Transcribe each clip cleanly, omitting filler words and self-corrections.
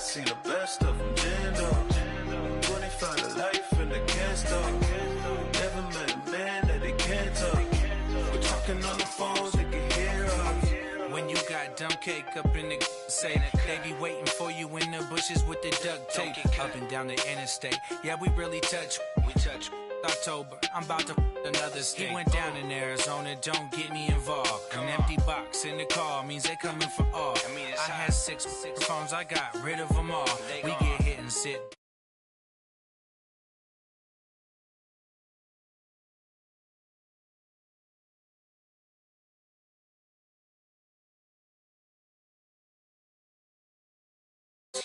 done seen the best of them, jammed up. 25 to life and they can't stop. Never met a man that they can't talk. We're talking on the phones, they can hear us. When you got dumb cake up in the say that they be waiting for you in the bushes with the duct tape up and down the interstate. Yeah, we really touch. We touch. October, I'm about to another state. He went down in Arizona, don't get me involved. An empty box in the car means they coming for all. I had 6 phones, I got rid of them all. We get hit and sit.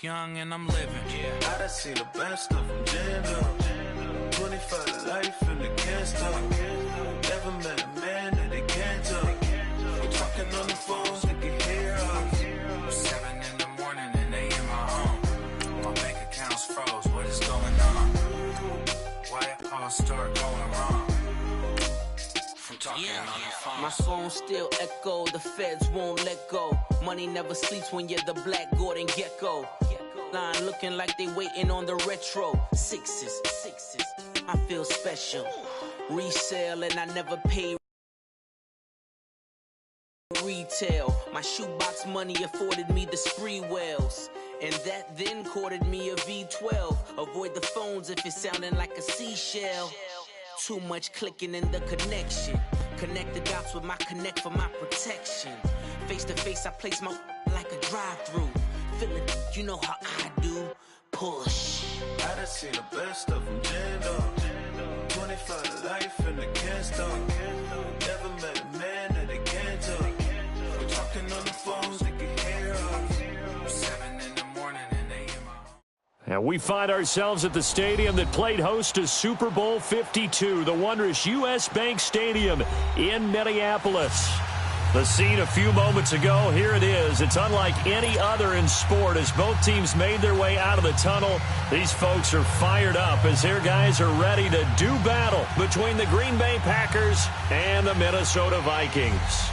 Young and I'm living. Yeah, I done seen the best of them, jammed up. 25 to life and they can't stop. Never met a man that they can't talk. We're talking on the phones, they can hear us. 7 in the morning and they in my home. My bank account's froze, what is going on? Why it all start going wrong? From talking on the phone. My phone still echo, the feds won't let go. Money never sleeps when you're the black Gordon Gecko. Line looking like they waiting on the retro. Sixes, I feel special. Resale and I never pay retail. My shoebox money afforded me the spree wells. And that then courted me a V12. Avoid the phones if it's sounding like a seashell. Too much clicking in the connection. Connect the dots with my connect for my protection. Face to face, I place my like a drive-through. Feeling, you know how I do. Push. I done seen the best of them, jammed up. 25 to life and they can't stop. Never met a man that they can't talk. We're talking on the phones, they can hear us. 7 in the morning and they in my home. And we find ourselves at the stadium that played host to Super Bowl 52, the wondrous U.S. Bank Stadium in Minneapolis. The scene a few moments ago, here it is. It's unlike any other in sport as both teams made their way out of the tunnel. These folks are fired up as their guys are ready to do battle between the Green Bay Packers and the Minnesota Vikings.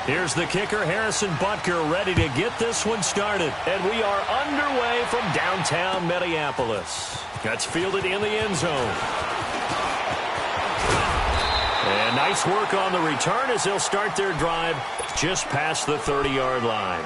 Here's the kicker, Harrison Butker, ready to get this one started. And we are underway from downtown Minneapolis. That's fielded in the end zone. And nice work on the return as they'll start their drive just past the 30-yard line.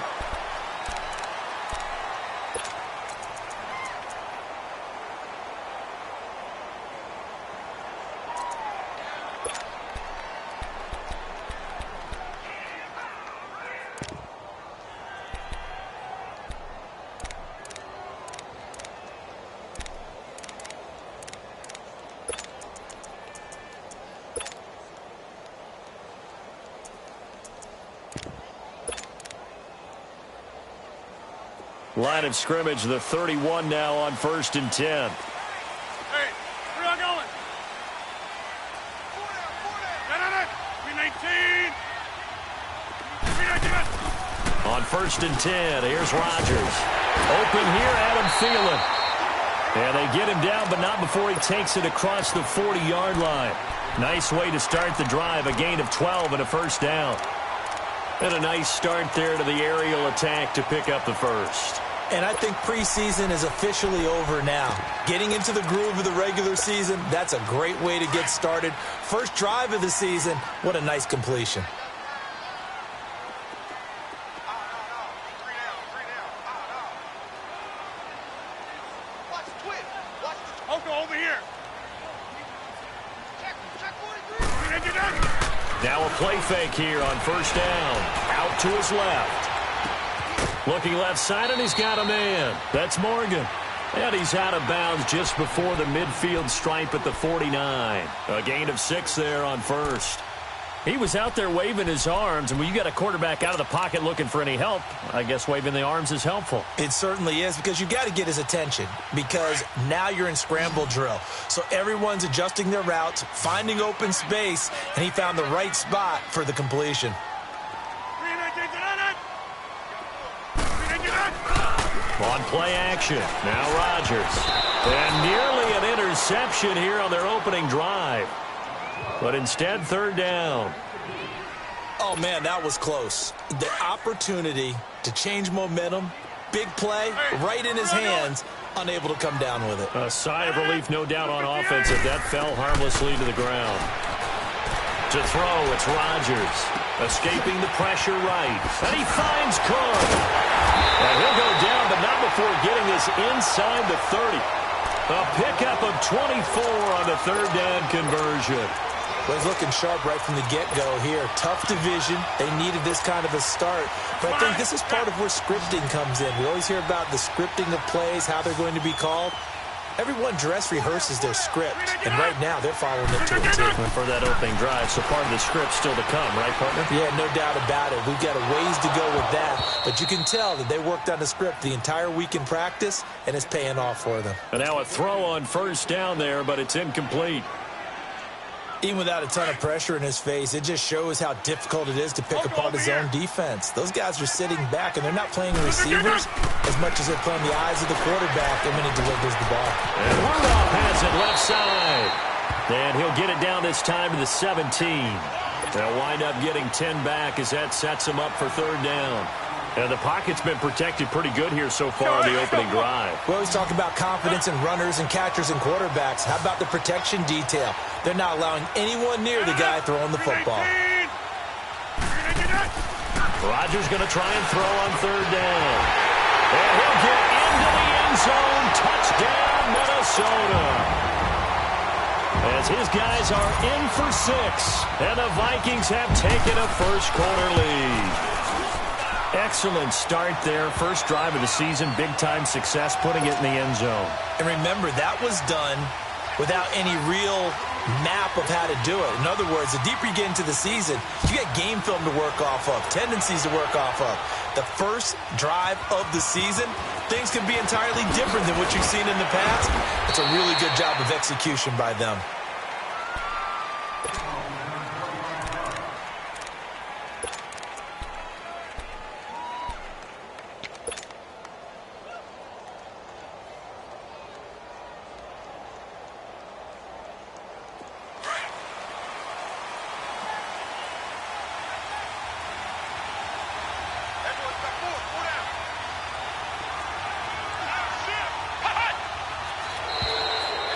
Line of scrimmage, the 31 now on 1st and 10. Hey, where y'all going? 319. On 1st and 10, here's Rodgers. Open here, Adam Thielen. And they get him down, but not before he takes it across the 40-yard line. Nice way to start the drive, a gain of 12 and a first down. And a nice start there to the aerial attack to pick up the first. And I think preseason is officially over now. Getting into the groove of the regular season, that's a great way to get started. First drive of the season, what a nice completion. Over here. Now a play fake here on 1st down. Out to his left. Looking left side, and he's got a man. That's Morgan. And he's out of bounds just before the midfield stripe at the 49. A gain of 6 there on 1st. He was out there waving his arms, and when you got a quarterback out of the pocket looking for any help, I guess waving the arms is helpful. It certainly is, because you got to get his attention, because now you're in scramble drill. So everyone's adjusting their routes, finding open space, and he found the right spot for the completion. On play action, now Rodgers. And nearly an interception here on their opening drive. But instead, 3rd down. Oh, man, that was close. The opportunity to change momentum, big play, right in his hands, unable to come down with it. A sigh of relief, no doubt, on offense if that fell harmlessly to the ground. To throw, it's Rodgers. Escaping the pressure right. And he finds Cook. And he'll go down, but not before getting this inside the 30. A pickup of 24 on the third down conversion. Well, he's looking sharp right from the get-go here. Tough division. They needed this kind of a start. But I think this is part of where scripting comes in. We always hear about the scripting of plays, how they're going to be called. Everyone dress rehearses their script, and right now they're following it to a T. For that opening drive, so part of the script still to come, right, partner? Yeah, no doubt about it. We've got a ways to go with that, but you can tell that they worked on the script the entire week in practice, and it's paying off for them. And now a throw on first down there, but it's incomplete. Even without a ton of pressure in his face, it just shows how difficult it is to pick apart his own defense. Those guys are sitting back, and they're not playing receivers as much as they're playing the eyes of the quarterback and when he delivers the ball. And Rudolph has it left side. And he'll get it down this time to the 17. They'll wind up getting 10 back as that sets him up for third down. And the pocket's been protected pretty good here so far in the opening drive. We always talk about confidence in runners and catchers and quarterbacks. How about the protection detail? They're not allowing anyone near the guy throwing the football. Rodgers going to try and throw on third down. And he'll get into the end zone. Touchdown, Minnesota. As his guys are in for 6. And the Vikings have taken a first quarter lead. Excellent start there. First drive of the season. Big-time success putting it in the end zone. And remember, that was done without any real map of how to do it. In other words, the deeper you get into the season, you get game film to work off of, tendencies to work off of. The first drive of the season, things can be entirely different than what you've seen in the past. It's a really good job of execution by them.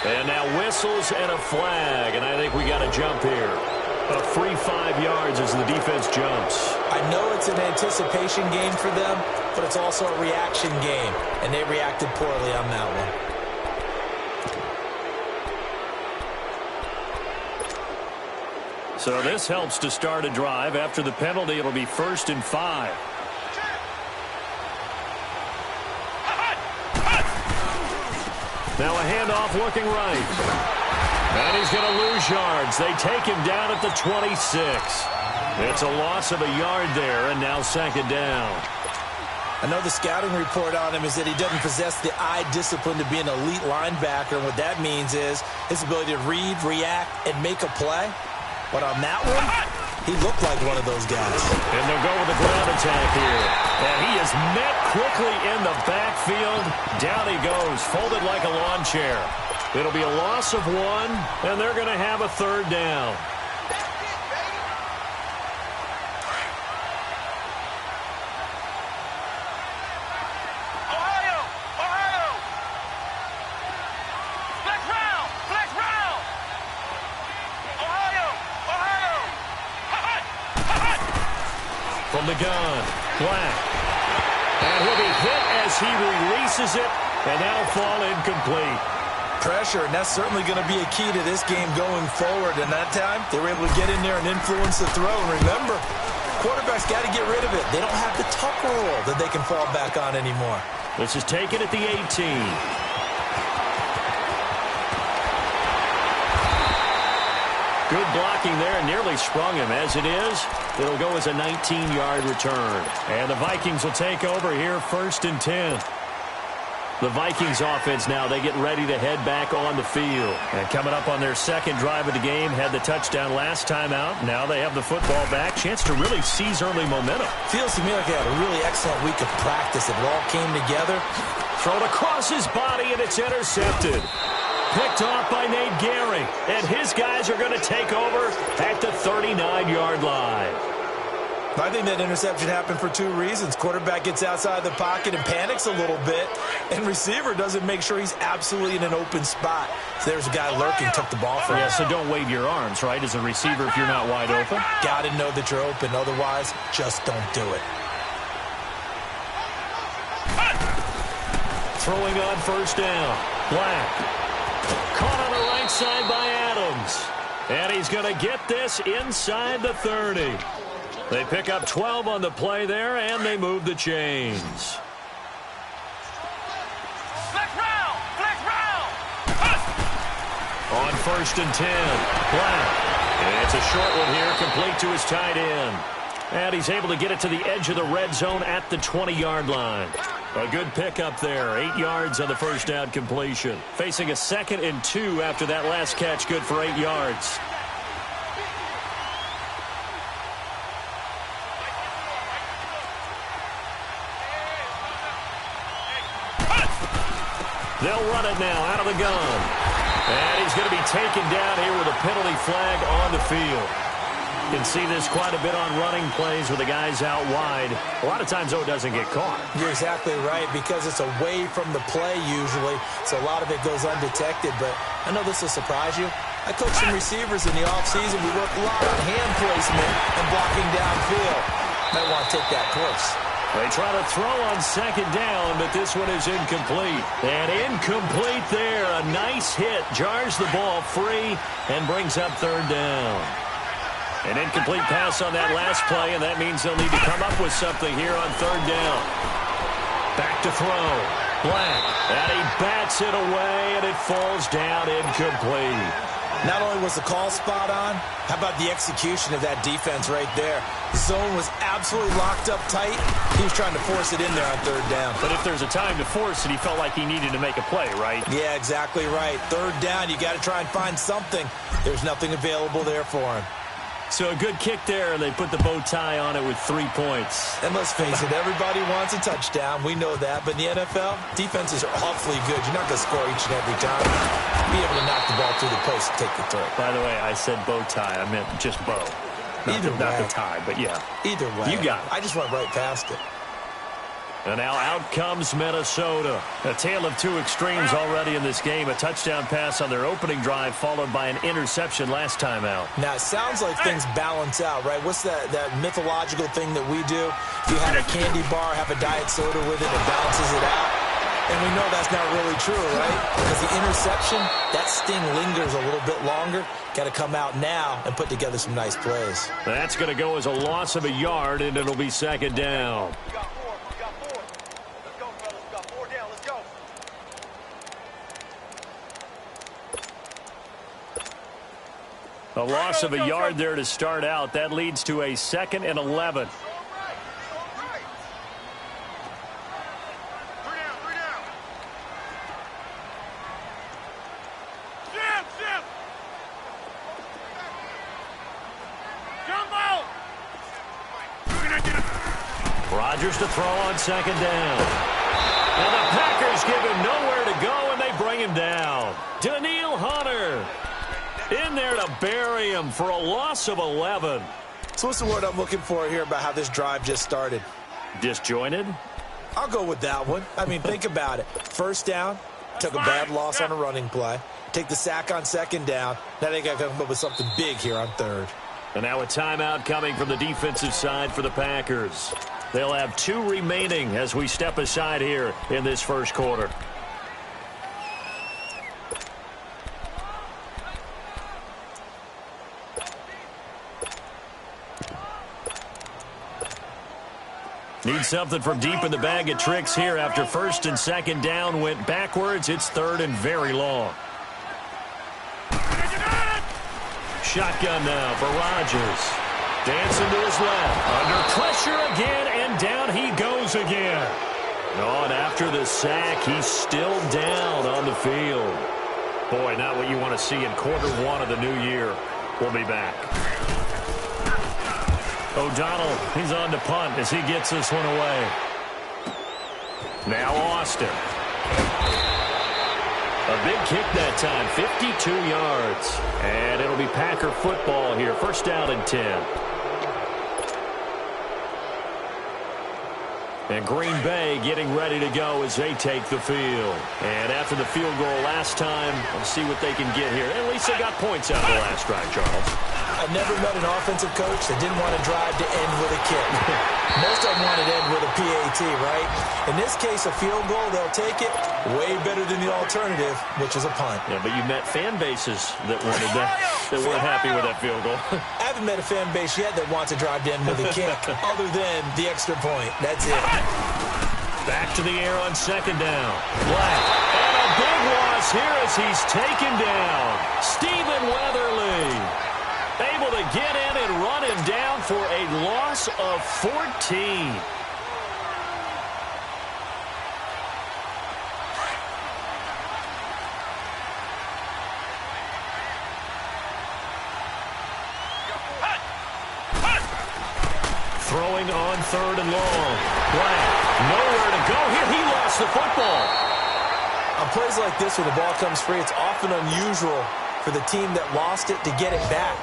And now whistles and a flag, and I think we got a jump here. A free 5 yards as the defense jumps. I know it's an anticipation game for them, but it's also a reaction game, and they reacted poorly on that one. So this helps to start a drive. After the penalty, it'll be 1st and 5. Now a handoff looking right. And he's going to lose yards. They take him down at the 26. It's a loss of a yard there, and now 2nd down. I know the scouting report on him is that he doesn't possess the eye discipline to be an elite linebacker, and what that means is his ability to read, react, and make a play. But on that one, he looked like one of those guys. And they'll go with a ground attack here. And he is met quickly in the backfield. Down he goes, folded like a lawn chair. It'll be a loss of 1, and they're going to have a 3rd down. From the gun, Black. And he'll be hit as he releases it, and that'll fall incomplete. Pressure, and that's certainly going to be a key to this game going forward. And that time, they were able to get in there and influence the throw. And remember, quarterbacks got to get rid of it. They don't have the tuck rule that they can fall back on anymore. This is taken at the 18. Good blocking there, nearly sprung him. As it is, it'll go as a 19-yard return. And the Vikings will take over here 1st and 10. The Vikings offense now, they get ready to head back on the field. And coming up on their 2nd drive of the game, had the touchdown last time out. Now they have the football back. Chance to really seize early momentum. Feels to me like they had a really excellent week of practice. It all came together. Thrown across his body, and it's intercepted. Picked off by Nate Gehring. And his guys are going to take over at the 39-yard line. I think that interception happened for two reasons. Quarterback gets outside the pocket and panics a little bit, and receiver doesn't make sure he's absolutely in an open spot. So there's a guy lurking, took the ball from him. Yeah, so don't wave your arms, right, as a receiver if you're not wide open. Got to know that you're open. Otherwise, just don't do it. Throwing on first down. Black. Caught on the right side by Adams. And he's going to get this inside the 30. They pick up 12 on the play there, and they move the chains. Flex round! Flex round! On first and 10. Black. And it's a short one here, complete to his tight end. And he's able to get it to the edge of the red zone at the 20-yard line. A good pickup there. 8 yards on the first down completion. Facing a 2nd and 2 after that last catch, good for 8 yards. They'll run it now out of the gun. And he's going to be taken down here with a penalty flag on the field. You can see this quite a bit on running plays with the guys out wide. A lot of times, though, it doesn't get caught. You're exactly right, because it's away from the play usually, so a lot of it goes undetected. But I know this will surprise you. I coached some receivers in the offseason. We work a lot on hand placement and blocking downfield. Might want to take that course. They try to throw on second down, but this one is incomplete. And incomplete there. A nice hit. Jars the ball free and brings up third down. An incomplete pass on that last play, and that means they'll need to come up with something here on third down. Back to throw. Black. And he bats it away, and it falls down incomplete. Not only was the call spot on, how about the execution of that defense right there? The zone was absolutely locked up tight. He was trying to force it in there on third down. But if there's a time to force it, he felt like he needed to make a play, right? Yeah, exactly right. Third down, you got to try and find something. There's nothing available there for him. So a good kick there, and they put the bow tie on it with 3 points. And let's face it, everybody wants a touchdown. We know that. But in the NFL, defenses are awfully good. You're not going to score each and every time. Be able to knock the ball through the post and take the throw. By the way, I said bow tie. I meant just bow. Not the tie, but yeah. Either way. You got it. I just went right past it. And now out comes Minnesota. A tale of two extremes already in this game. A touchdown pass on their opening drive followed by an interception last time out. Now, it sounds like things balance out, right? What's that mythological thing that we do? If you had a candy bar, have a diet soda with it, it balances it out. And we know that's not really true, right? Because the interception, that sting lingers a little bit longer. Got to come out now and put together some nice plays. That's going to go as a loss of a yard, and it'll be second down. A loss of a yard there to start out. That leads to a 2nd and 11. Rodgers to throw on second down. And the Packers give him nowhere to go, and they bring him down. Daniil Hunter in there to bury him for a loss of 11. So what's the word I'm looking for here about how this drive just started? Disjointed? I'll go with that one. I mean, think about it. First down, took a bad loss on a running play. Take the sack on second down. Now they got to come up with something big here on third. And now a timeout coming from the defensive side for the Packers. They'll have 2 remaining as we step aside here in this first quarter. Need something from deep in the bag of tricks here after first and second down went backwards. It's third and very long. Shotgun now for Rodgers. Dancing to his left. Under pressure again, and down he goes again. Oh, and after the sack, he's still down on the field. Boy, not what you want to see in quarter one of the new year. We'll be back. O'Donnell, he's on to punt as he gets this one away. Now Austin. A big kick that time, 52 yards. And it'll be Packer football here. First down and 10. And Green Bay getting ready to go as they take the field. And after the field goal last time, let's see what they can get here. At least they got points out of the last drive, Charles. I've never met an offensive coach that didn't want to drive to end with a kick. Most of them wanted to end with a PAT, right? In this case, a field goal, they'll take it. Way better than the alternative, which is a punt. Yeah, but you met fan bases that wanted that, that weren't happy with that field goal. I haven't met a fan base yet that wants to drive to end with a kick, other than the extra point. That's it. Back to the air on second down. Black. And a big loss here as he's taken down. Stephen Weatherly able to get in and run him down for a loss of 14. Throwing on third and long. Black, nowhere to go here. He lost the football. On plays like this where the ball comes free, it's often unusual for the team that lost it to get it back.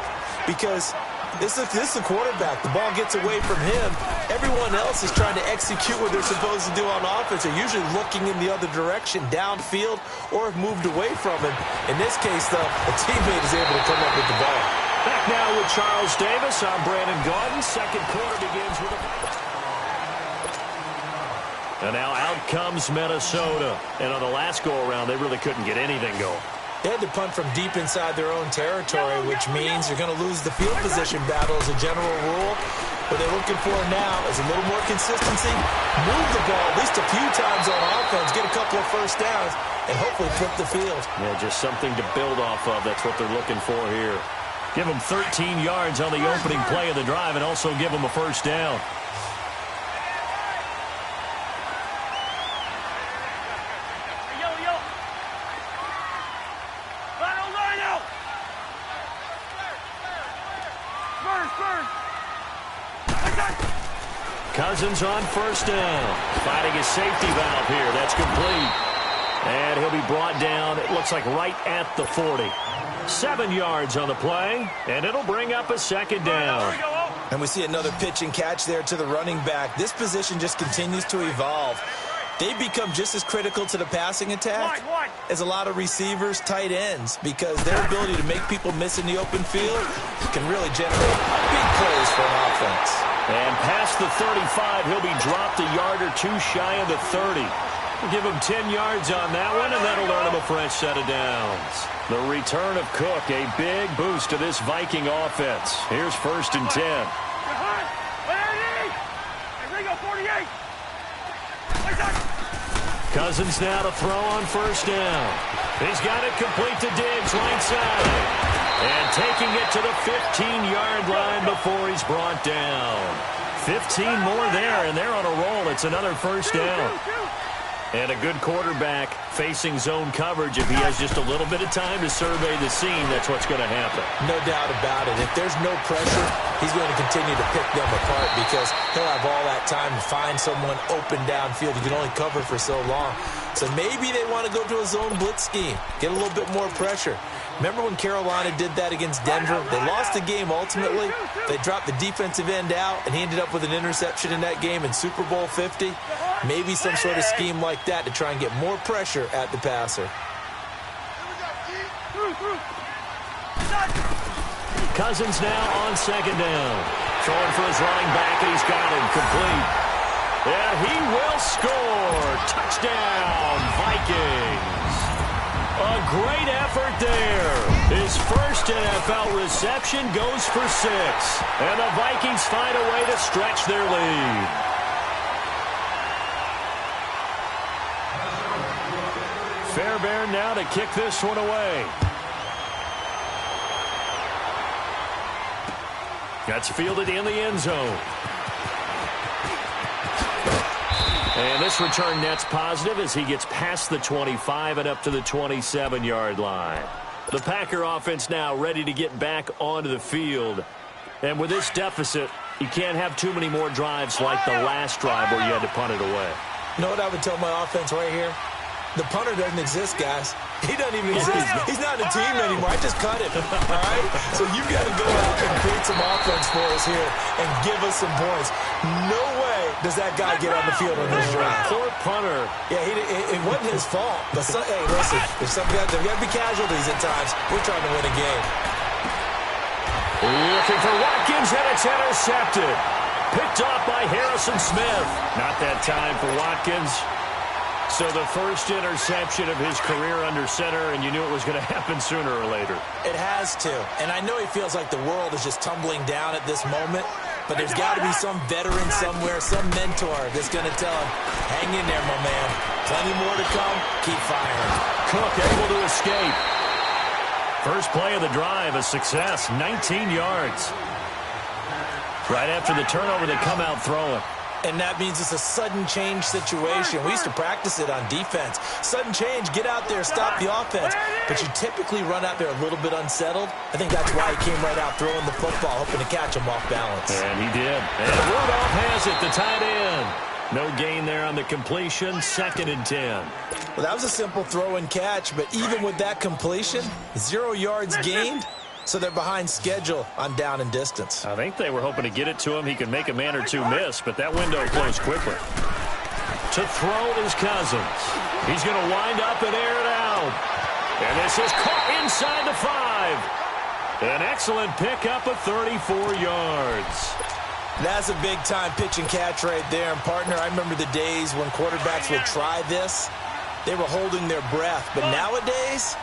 Because this is the quarterback. The ball gets away from him. Everyone else is trying to execute what they're supposed to do on offense. They're usually looking in the other direction, downfield, or have moved away from him. In this case, though, a teammate is able to come up with the ball. Back now with Charles Davis. I'm Brandon Gaudin. Second quarter begins with a... And now out comes Minnesota. And on the last go-around, they really couldn't get anything going. They had to punt from deep inside their own territory, which means you're going to lose the field position battle as a general rule. What they're looking for now is a little more consistency, move the ball at least a few times on offense, get a couple of first downs, and hopefully flip the field. Yeah, just something to build off of. That's what they're looking for here. Give them 13 yards on the opening play of the drive and also give them a first down. Cousins on first down. Finding his safety valve here. That's complete. And he'll be brought down, it looks like right at the 40. 7 yards on the play, and it'll bring up a second down. And we see another pitch and catch there to the running back. This position just continues to evolve. They become just as critical to the passing attack as a lot of receivers, tight ends, because their ability to make people miss in the open field can really generate big plays for an offense. And past the 35, he'll be dropped a yard or two shy of the 30. We'll give him 10 yards on that one, and that'll earn him a fresh set of downs. The return of Cook, a big boost to this Viking offense. Here's first and 10. Cousins now to throw on first down. He's got it complete to Diggs, right side. And taking it to the 15-yard line before he's brought down. 15 more there, and they're on a roll. It's another first down. And a good quarterback facing zone coverage. If he has just a little bit of time to survey the scene, that's what's going to happen. No doubt about it. If there's no pressure, he's going to continue to pick them apart because he'll have all that time to find someone open downfield. You can only cover for so long. So maybe they want to go to a zone blitz scheme, get a little bit more pressure. Remember when Carolina did that against Denver? They lost the game ultimately. They dropped the defensive end out, and he ended up with an interception in that game in Super Bowl 50. Maybe some sort of scheme like that to try and get more pressure at the passer. Cousins now on second down. Throwing for his running back, and he's got him complete. And he will score. Touchdown, Vikings. A great effort there. His first NFL reception goes for 6. And the Vikings find a way to stretch their lead. Fairbairn now to kick this one away. That's fielded in the end zone. And this return net's positive as he gets past the 25 and up to the 27-yard line. The Packer offense now ready to get back onto the field. And with this deficit, you can't have too many more drives like the last drive where you had to punt it away. You know what I would tell my offense right here? The punter doesn't exist, guys. He doesn't even exist. He's not a team anymore. I just cut him. All right? So you've got to go out and create some offense for us here and give us some points. No way does that guy get on the field on this drive? Poor punter. Yeah, it wasn't his fault. But, hey, listen, there's got to be casualties at times. We're trying to win a game. Looking for Watkins, and it's intercepted. Picked off by Harrison Smith. Not that time for Watkins. So the first interception of his career under center, and you knew it was going to happen sooner or later. It has to. And I know he feels like the world is just tumbling down at this moment, but there's got to be some veteran somewhere, some mentor that's going to tell him, hang in there, my man. Plenty more to come. Keep firing. Cook able to escape. First play of the drive, a success, 19 yards. Right after the turnover, they come out throwing. And that means it's a sudden change situation. We used to practice it on defense. Sudden change, get out there, stop the offense. But you typically run out there a little bit unsettled. I think that's why he came right out throwing the football, hoping to catch him off balance. And he did. And Rudolph has it, the tight end. No gain there on the completion, 2nd and 10. Well, that was a simple throw and catch, but even with that completion, 0 yards gained. So they're behind schedule on down and distance. I think they were hoping to get it to him. He could make a man or two miss, but that window closed quickly. To throw is Cousins. He's going to wind up and air it out. And this is caught inside the 5. An excellent pickup of 34 yards. That's a big-time pitch and catch right there. And, partner, I remember the days when quarterbacks would try this. They were holding their breath. But nowadays,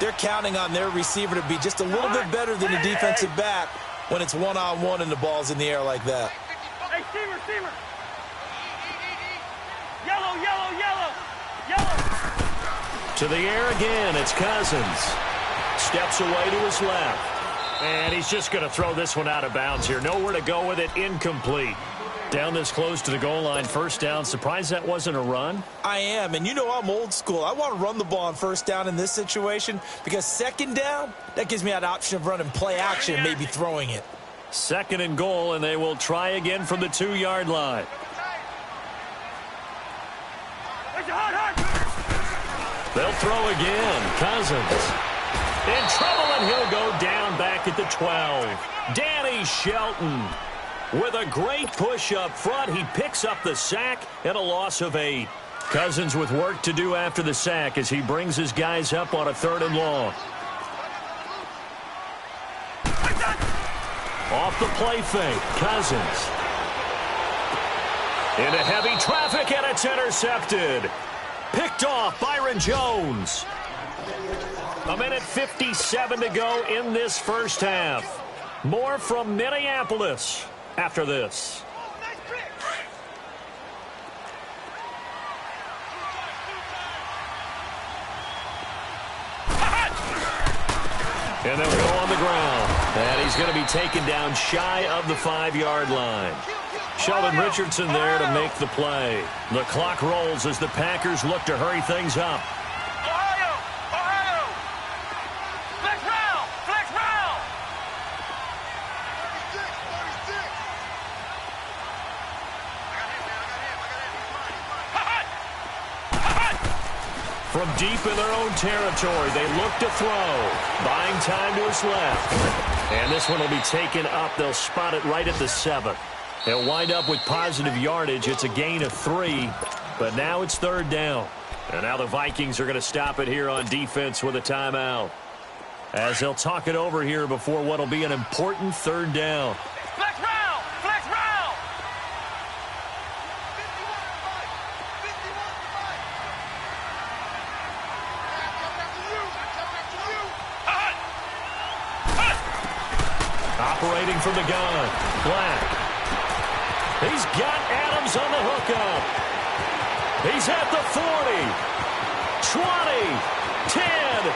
they're counting on their receiver to be just a little bit better than the defensive back when it's one-on-one and the ball's in the air like that. Hey, Steamer. Yellow, yellow, yellow, yellow. To the air again, it's Cousins. Steps away to his left. And he's just going to throw this one out of bounds here. Nowhere to go with it, incomplete. Down this close to the goal line, first down. Surprised that wasn't a run? I am, and you know I'm old school. I want to run the ball on first down in this situation because second down, that gives me an option of running play action and maybe throwing it. 2nd and goal, and they will try again from the 2-yard line. They'll throw again. Cousins in trouble, and he'll go down back at the 12. Danny Shelton with a great push up front. He picks up the sack and a loss of 8. Cousins with work to do after the sack as he brings his guys up on a 3rd and long. Off the play fake, Cousins. Into heavy traffic, and it's intercepted. Picked off, Byron Jones. 1:57 to go in this first half. More from Minneapolis after this. And they'll go on the ground. And he's going to be taken down shy of the 5-yard line. Sheldon Richardson there to make the play. The clock rolls as the Packers look to hurry things up. Ohio! Flex round! From deep in their own territory, they look to throw. Buying time to his left. And this one will be taken up. They'll spot it right at the 7. They'll wind up with positive yardage. It's a gain of 3, but now it's 3rd down. And now the Vikings are going to stop it here on defense with a timeout, as they'll talk it over here before what will be an important 3rd down. Flex round! Operating from the gun, Black. He's got Adams on the hookup. He's at the 40, 20, 10.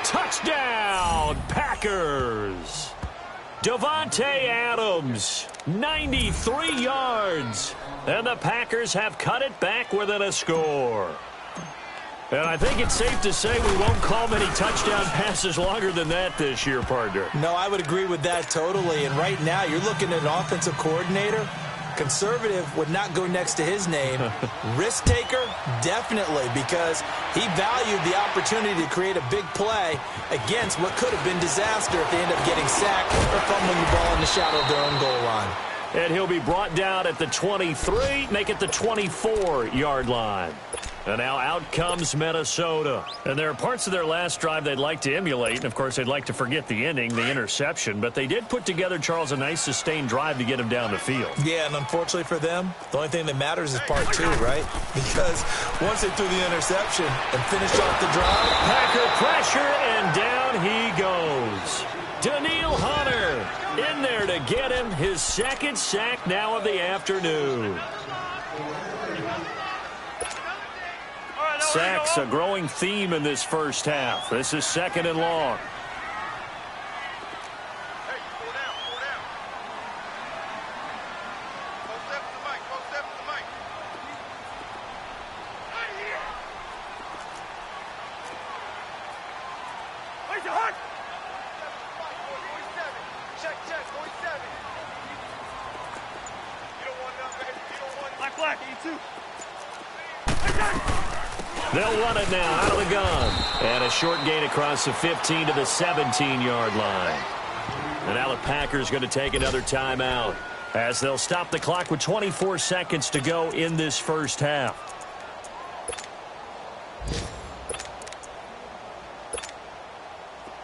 Touchdown, Packers. Davante Adams, 93 yards. And the Packers have cut it back within a score. And I think it's safe to say we won't call many touchdown passes longer than that this year, partner. No, I would agree with that totally. And right now, you're looking at an offensive coordinator. Conservative would not go next to his name. Risk taker, definitely, because he valued the opportunity to create a big play against what could have been disaster if they end up getting sacked or fumbling the ball in the shadow of their own goal line. And he'll be brought down at the 23, make it the 24-yard line. And now out comes Minnesota. And there are parts of their last drive they'd like to emulate. And, of course, they'd like to forget the ending, the interception. But they did put together, Charles, a nice sustained drive to get him down the field. Yeah, and unfortunately for them, the only thing that matters is part 2, right? Because once they threw the interception and finished off the drive. Packer pressure, and down he goes. Daniil Hunter in there to get him his second sack now of the afternoon. Sacks, a growing theme in this first half. This is 2nd and long. They'll run it now out of the gun. And a short gain across the 15 to the 17-yard line. And now the Packers going to take another timeout as they'll stop the clock with 24 seconds to go in this first half.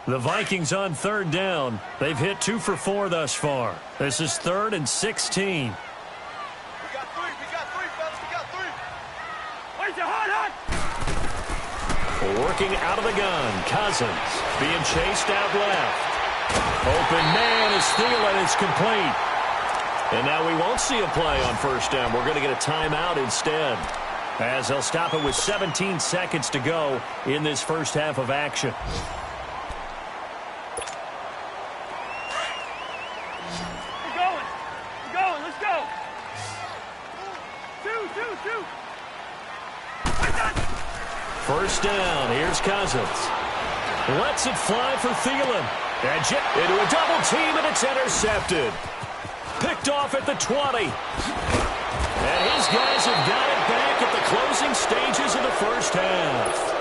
The Vikings on 3rd down. They've hit 2 for 4 thus far. This is 3rd and 16. Working out of the gun. Cousins being chased out left. Open man is Thielen. It's complete. And now we won't see a play on 1st down. We're going to get a timeout instead, as they'll stop it with 17 seconds to go in this first half of action. We're going. Let's go. Two. 1st down. Here's Cousins. Lets it fly for Thielen. And into a double team, and it's intercepted. Picked off at the 20. And his guys have got it back at the closing stages of the first half.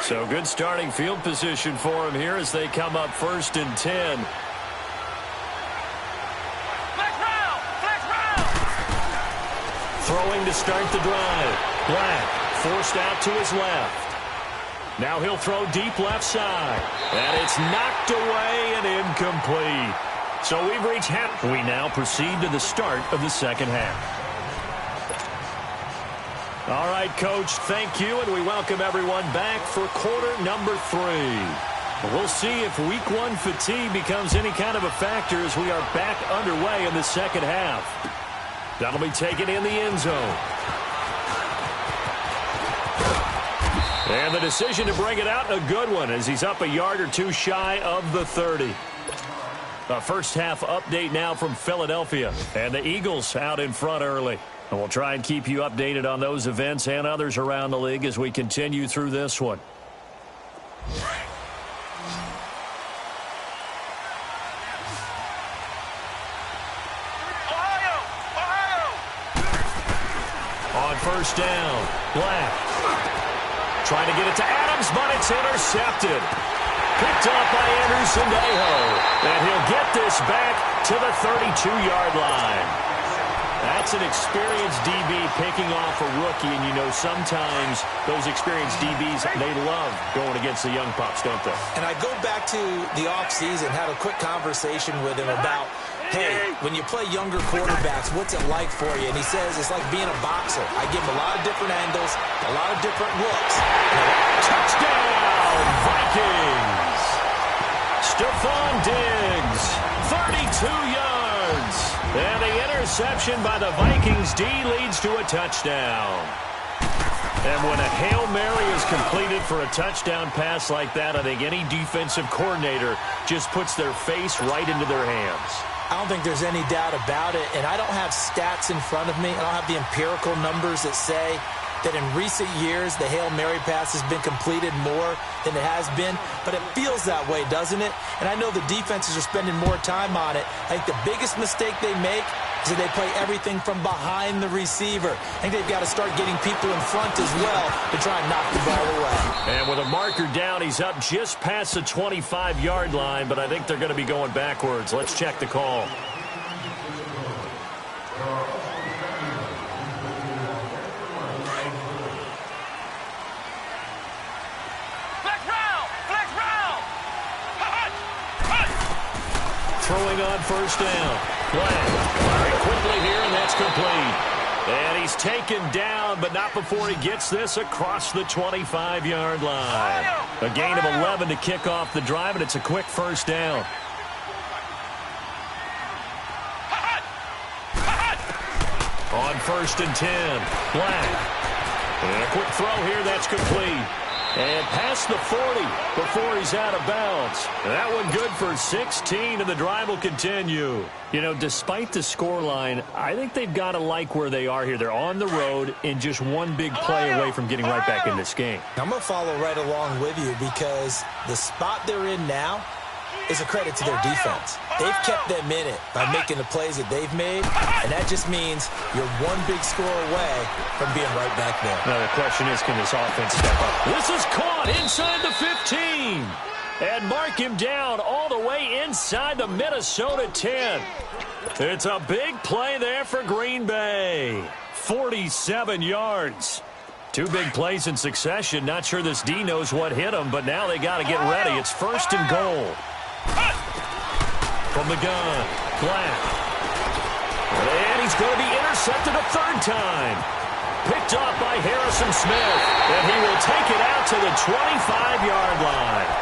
So good starting field position for him here as they come up 1st and 10. Flex round. Throwing to start the drive. Black forced out to his left. Now he'll throw deep left side. And it's knocked away and incomplete. So we've reached half. We now proceed to the start of the second half. All right, Coach, thank you, and we welcome everyone back for quarter number 3. We'll see if week 1 fatigue becomes any kind of a factor as we are back underway in the second half. That'll be taken in the end zone. And the decision to bring it out, a good one, as he's up a yard or 2 shy of the 30. A first half update now from Philadelphia, and the Eagles out in front early. And we'll try and keep you updated on those events and others around the league as we continue through this one. Ohio! On 1st down, Black trying to get it to Adams, but it's intercepted. Picked off by Anderson Aho. And he'll get this back to the 32-yard line. That's an experienced DB picking off a rookie, and you know sometimes those experienced DBs, they love going against the young pups, don't they? And I go back to the offseason, had a quick conversation with him about, hey, when you play younger quarterbacks, what's it like for you? And he says it's like being a boxer. I give him a lot of different angles, a lot of different looks. Touchdown, Vikings! Stephon Diggs, 32 yards. And the interception by the Vikings D leads to a touchdown. And when a Hail Mary is completed for a touchdown pass like that, I think any defensive coordinator just puts their face right into their hands. I don't think there's any doubt about it, and I don't have stats in front of me. I don't have the empirical numbers that say that in recent years the Hail Mary pass has been completed more than it has been, but it feels that way, doesn't it? And I know the defenses are spending more time on it. I think the biggest mistake they make is that they play everything from behind the receiver. I think they've got to start getting people in front as well to try and knock the ball away. And with a marker down, he's up just past the 25-yard line, but I think they're going to be going backwards. Let's check the call. Throwing on first down. Glenn very quickly here, and that's complete. And he's taken down, but not before he gets this across the 25-yard line. A gain of 11 to kick off the drive, and it's a quick first down. On first and 10, Black. And a quick throw here, that's complete. And past the 40 before he's out of bounds. That one good for 16, and the drive will continue. You know, despite the scoreline, I think they've got to like where they are here. They're on the road and just one big play away from getting right back in this game. I'm going to follow right along with you because the spot they're in now is a credit to their defense. They've kept them in it by making the plays that they've made, and that just means you're one big score away from being right back there. Now the question is, can this offense step up? This is caught inside the 15. And mark him down all the way inside the Minnesota 10. It's a big play there for Green Bay. 47 yards. Two big plays in succession. Not sure this D knows what hit him, but now they got to get ready. It's first and goal. From the gun, Black. And he's going to be intercepted a third time. Picked off by Harrison Smith. And he will take it out to the 25-yard line.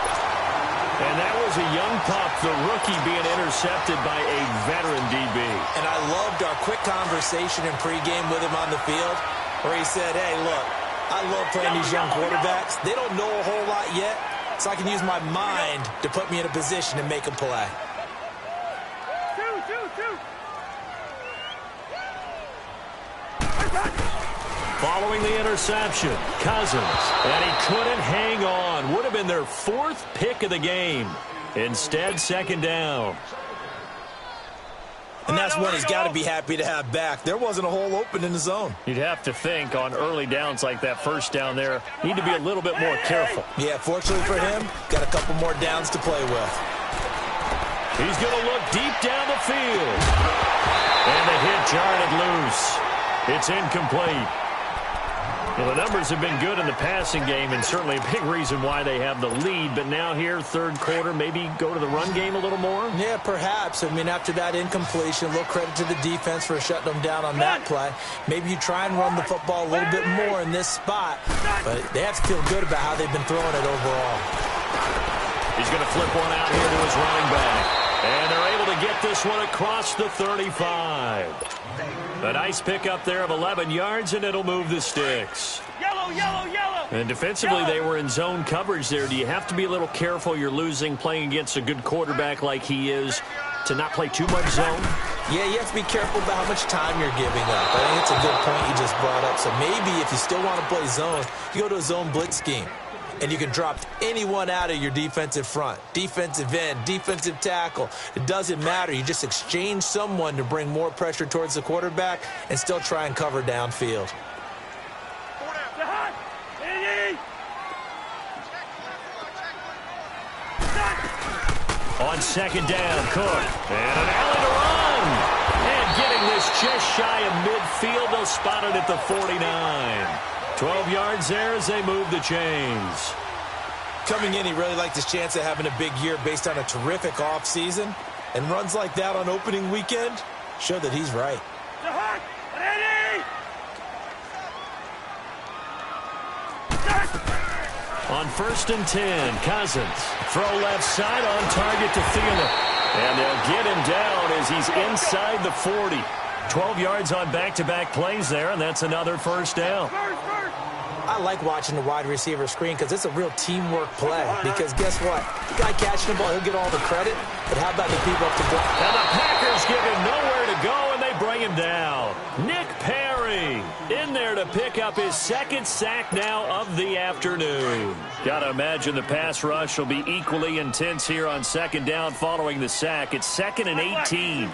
And that was a young pup, the rookie, being intercepted by a veteran DB. And I loved our quick conversation in pregame with him on the field where he said, hey, look, I love playing these young quarterbacks. They don't know a whole lot yet, so I can use my mind to put me in a position to make a play. Following the interception, Cousins, and he couldn't hang on. Would have been their fourth pick of the game. Instead, second down. And that's one he's got to be happy to have back. There wasn't a hole open in the zone. You'd have to think on early downs like that first down there, need to be a little bit more careful. Yeah, fortunately for him, got a couple more downs to play with. He's going to look deep down the field. And the hit jarred it loose. It's incomplete. Well, the numbers have been good in the passing game, and certainly a big reason why they have the lead. But now here, third quarter, maybe go to the run game a little more? Yeah, perhaps. I mean, after that incompletion, a little credit to the defense for shutting them down on that play. Maybe you try and run the football a little bit more in this spot, but they have to feel good about how they've been throwing it overall. He's going to flip one out here to his running back. And they're able to get this one across the 35. A nice pickup there of 11 yards, and it'll move the sticks. Yellow, yellow, yellow. And defensively, they were in zone coverage there. Do you have to be a little careful? You're losing, playing against a good quarterback like he is, to not play too much zone? Yeah, you have to be careful about how much time you're giving up. I think it's a good point you just brought up. So maybe if you still want to play zone, you go to a zone blitz scheme. And you can drop anyone out of your defensive front, defensive end, defensive tackle. It doesn't matter. You just exchange someone to bring more pressure towards the quarterback and still try and cover downfield. On second down, Cook. And an alley to run. And getting this just shy of midfield. They'll spot it at the 49. 12 yards there as they move the chains. Coming in, he really liked his chance of having a big year based on a terrific offseason. And runs like that on opening weekend show that he's right. On first and 10, Cousins. Throw left side on target to Thielen. And they'll get him down as he's inside the 40. 12 yards on back-to-back plays there, and that's another first down. I like watching the wide receiver screen because it's a real teamwork play. Because guess what? The guy catching the ball, he'll get all the credit. But how about the people up the block? And the Packers give him nowhere to go, and they bring him down. Nick Perry in there to pick up his second sack now of the afternoon. Got to imagine the pass rush will be equally intense here on second down following the sack. It's 2nd and 18.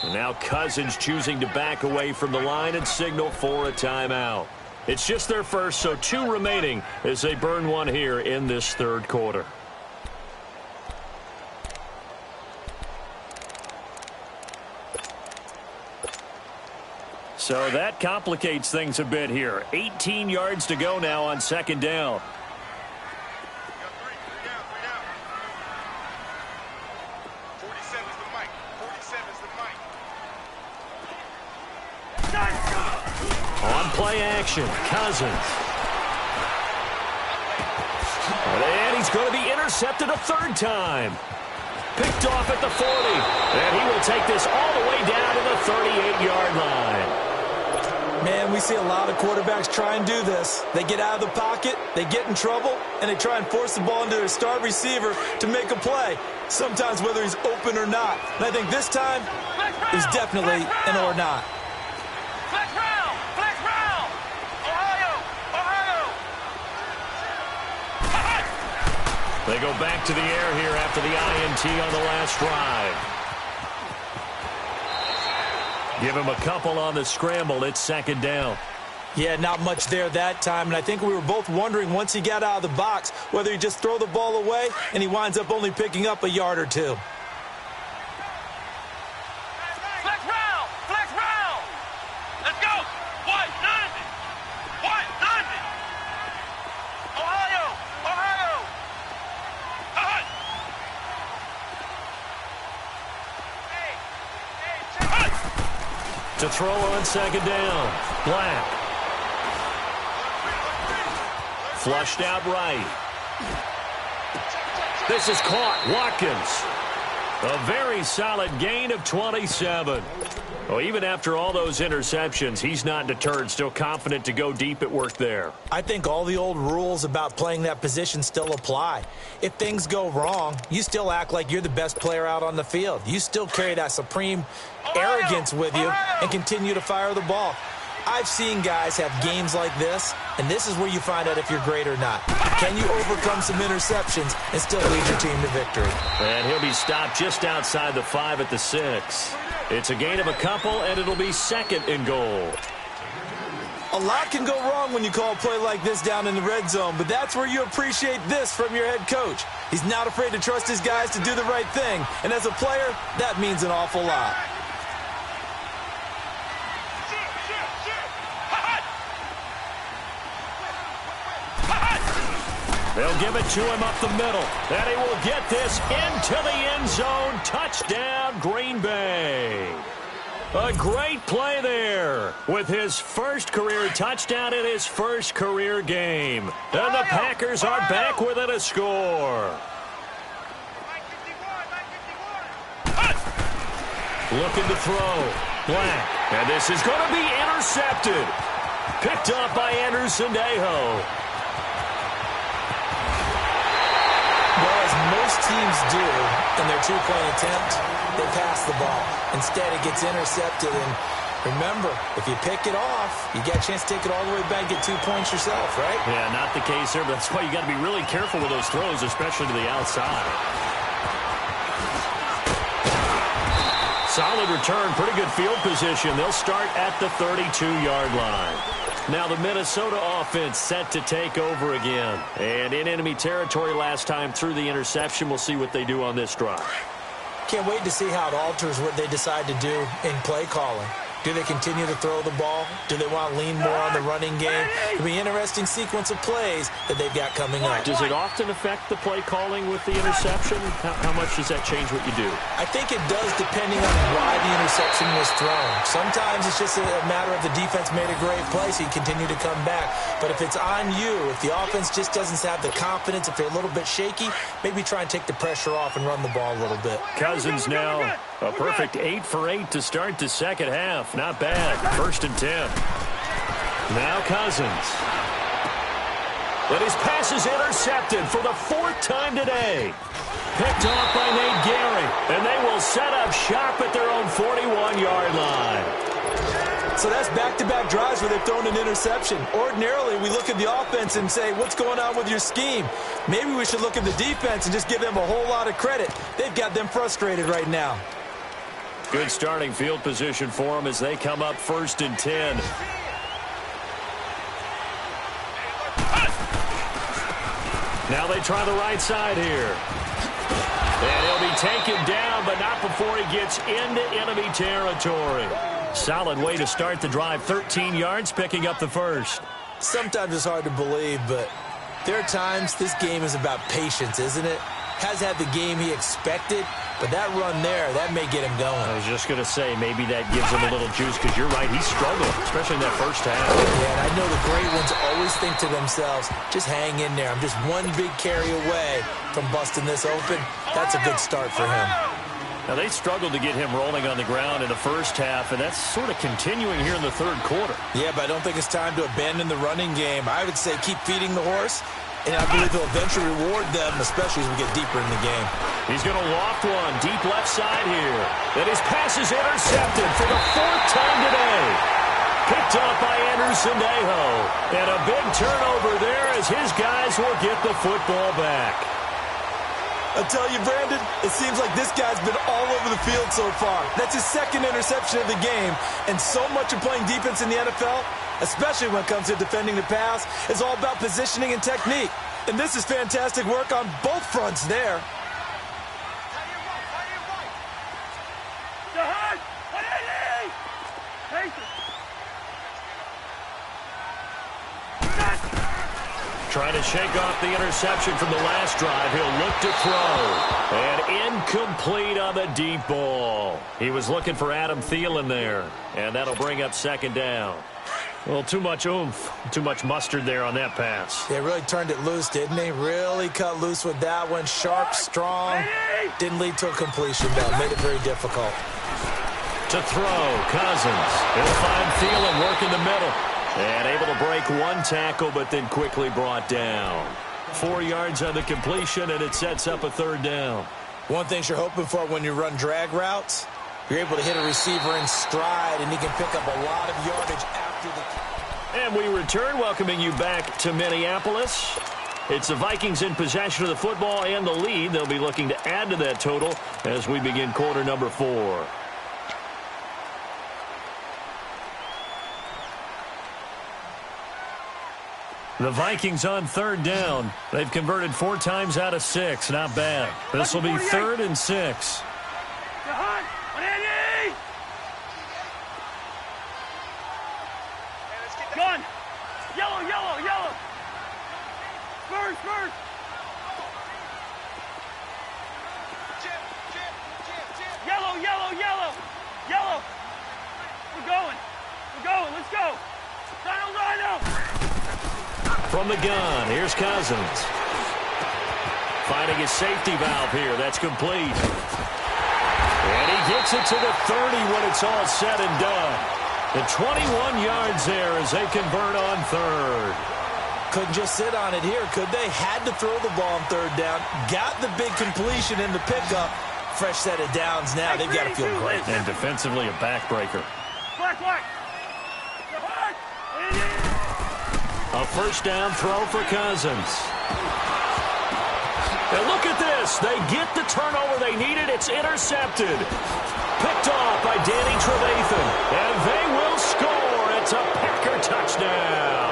And now Cousins choosing to back away from the line and signal for a timeout. It's just their first, so 2 remaining as they burn one here in this third quarter. So that complicates things a bit here. 18 yards to go now on second down. On play action, Cousins. And he's going to be intercepted a third time. Picked off at the 40. And he will take this all the way down to the 38-yard line. Man, we see a lot of quarterbacks try and do this. They get out of the pocket, they get in trouble, and they try and force the ball into their star receiver to make a play, sometimes whether he's open or not. And I think this time, it was definitely an or not. Flex round! Flex round! Ohio! Ohio! They go back to the air here after the INT on the last drive. Give him a couple on the scramble. It's second down. Yeah, not much there that time, and I think we were both wondering once he got out of the box whether he just throw the ball away and he winds up only picking up a yard or two. Flex round! Flex round! Let's go! White, 90! White, 90! Ohio! Ohio! Hut! To throw on second down. Black. Flushed out right. This is caught. Watkins. A very solid gain of 27. Well, even after all those interceptions, he's not deterred, still confident to go deep at work there. I think all the old rules about playing that position still apply. If things go wrong, you still act like you're the best player out on the field. You still carry that supreme arrogance with you and continue to fire the ball. I've seen guys have games like this, and this is where you find out if you're great or not. Can you overcome some interceptions and still lead your team to victory? And he'll be stopped just outside the 5 at the 6. It's a gain of a couple, and it'll be second and goal. A lot can go wrong when you call a play like this down in the red zone, but that's where you appreciate this from your head coach. He's not afraid to trust his guys to do the right thing, and as a player, that means an awful lot. They'll give it to him up the middle, and he will get this into the end zone. Touchdown, Green Bay. A great play there with his first career touchdown in his first career game. And the Packers are back within a score. Looking to throw. Black. And this is going to be intercepted. Picked up by Anderson Aho. Well, as most teams do in their two-point attempt, they pass the ball. Instead, it gets intercepted. And remember, if you pick it off, you get a chance to take it all the way back and get 2 points yourself, right? Yeah, not the case there, but that's why you got to be really careful with those throws, especially to the outside. Solid return, pretty good field position. They'll start at the 32-yard line. Now the Minnesota offense set to take over again. And in enemy territory last time through the interception. We'll see what they do on this drive. Can't wait to see how it alters what they decide to do in play calling. Do they continue to throw the ball? Do they want to lean more on the running game? It'll be an interesting sequence of plays that they've got coming up. Does it often affect the play calling with the interception? How much does that change what you do? I think it does depending on why the interception was thrown. Sometimes it's just a matter of the defense made a great play, so you continue to come back. But if it's on you, if the offense just doesn't have the confidence, if they're a little bit shaky, maybe try and take the pressure off and run the ball a little bit. Cousins now a perfect 8 for 8 to start the second half. Not bad. 1st and 10. Now Cousins. But his pass is intercepted for the 4th time today. Picked off by Nate Gary. And they will set up shop at their own 41-yard line. So that's back-to-back drives where they've thrown an interception. Ordinarily, we look at the offense and say, what's going on with your scheme? Maybe we should look at the defense and just give them a whole lot of credit. They've got them frustrated right now. Good starting field position for them as they come up 1st and 10. Now they try the right side here. And he'll be taken down, but not before he gets into enemy territory. Solid way to start the drive. 13 yards, picking up the first. Sometimes it's hard to believe, but there are times this game is about patience, isn't it? Has had the game he expected, but that run there, that may get him going. I was just going to say, maybe that gives him a little juice, because you're right, he struggled, especially in that first half. Yeah, and I know the great ones always think to themselves, just hang in there. I'm just one big carry away from busting this open. That's a good start for him. Now, they struggled to get him rolling on the ground in the first half, and that's sort of continuing here in the third quarter. Yeah, but I don't think it's time to abandon the running game. I would say keep feeding the horse, and I believe they'll eventually reward them, especially as we get deeper in the game. He's going to loft one deep left side here. And his pass is intercepted for the 4th time today. Picked up by Anderson-Dejo. And a big turnover there as his guys will get the football back. I tell you, Brandon, it seems like this guy's been all over the field so far. That's his 2nd interception of the game. And so much of playing defense in the NFL, especially when it comes to defending the pass, is all about positioning and technique. And this is fantastic work on both fronts there. Trying to shake off the interception from the last drive. He'll look to throw. And incomplete on the deep ball. He was looking for Adam Thielen there. And that'll bring up 2nd down. Well, too much oomph, too much mustard there on that pass. They really turned it loose, didn't they? Really cut loose with that one. Sharp, strong. Didn't lead to a completion, though. Made it very difficult. To throw, Cousins. He'll find Thielen working the middle. And able to break one tackle, but then quickly brought down. 4 yards on the completion, and it sets up a 3rd down. One thing you're hoping for when you run drag routes, you're able to hit a receiver in stride, and he can pick up a lot of yardage after the... And we return, welcoming you back to Minneapolis. It's the Vikings in possession of the football and the lead. They'll be looking to add to that total as we begin quarter number 4. The Vikings on 3rd down. They've converted 4 times out of 6. Not bad. This will be 3rd and 6. Gun! Yellow, yellow, yellow! Spurs, Spurs! Yellow, yellow, yellow! Yellow! We're going! We're going! Let's go! Rhino, Rhino! From the gun, here's Cousins. Finding his safety valve here. That's complete. And he gets it to the 30 when it's all said and done. The 21 yards there as they convert on 3rd. Couldn't just sit on it here, could they? Had to throw the ball on 3rd down. Got the big completion in the pickup. Fresh set of downs now. They've got to feel great. And defensively, a backbreaker. Black, black! A 1st down throw for Cousins. And look at this. They get the turnover they needed. It's intercepted. Picked off by Danny Trevathan. And they will score. It's a Packer touchdown.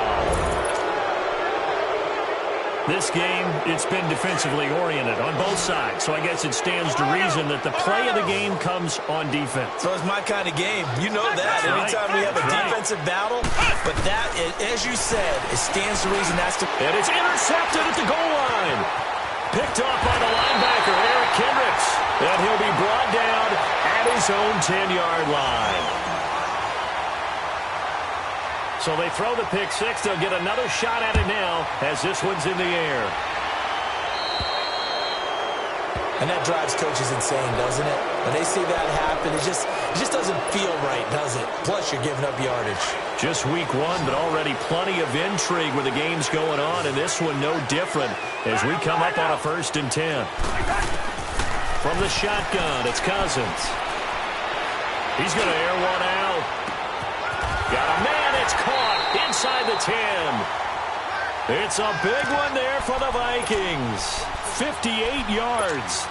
This game, it's been defensively oriented on both sides. So I guess it stands to reason that the play of the game comes on defense. So it's my kind of game. You know that. Anytime we have a defensive battle. But that, as you said, it stands to reason that's the... And it's intercepted at the goal line. Picked off by the linebacker, Eric Kendricks. And he'll be brought down at his own 10-yard line. So they throw the pick 6. They'll get another shot at it now as this one's in the air. And that drives coaches insane, doesn't it? When they see that happen, it just doesn't feel right, does it? Plus, you're giving up yardage. Just week 1, but already plenty of intrigue with the games going on, and this one no different as we come up on a 1st and 10. From the shotgun, it's Cousins. He's going to air one out. Got a man, it's caught inside the 10. It's a big one there for the Vikings. 58 yards.